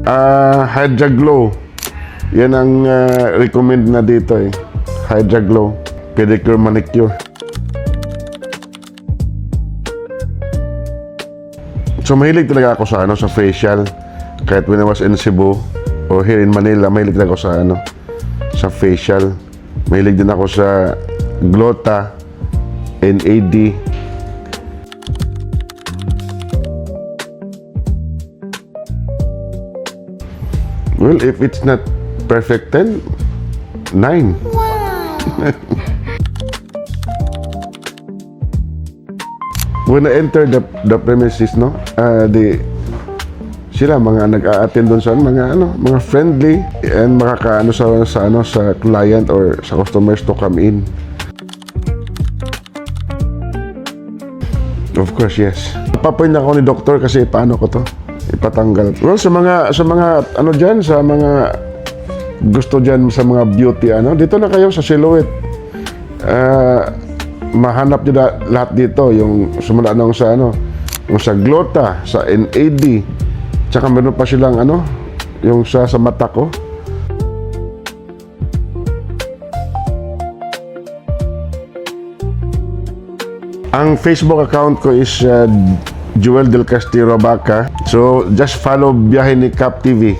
Hydra Glow. Yan ang recommend na dito eh. Hydra Glow. Pedicure, manicure. So mahilig talaga ako sa sa facial. Kahit when I was in Cebu or here in Manila, mahilig talaga ako sa facial. Mahilig din ako sa Glota, NAD. Well, if it's not perfect 10, 9. When I enter the premises, no, sila mga nag-a-attend doon sa mga friendly and makakaano sa client or sa customers to come in. Of course, yes. Papayin ako ni doktor kasi paano ko to ipatanggal. Well, sa mga diyan, sa mga gusto diyan sa mga beauty dito na kayo sa Silhouette. Mahanap niyo lahat dito, yung sumula yung sa Glota, sa NAD. Tsaka meron pa silang yung sa mata ko. Ang Facebook account ko is Joel Del Castillo Baca. So just follow Biyahe ni Cap TV.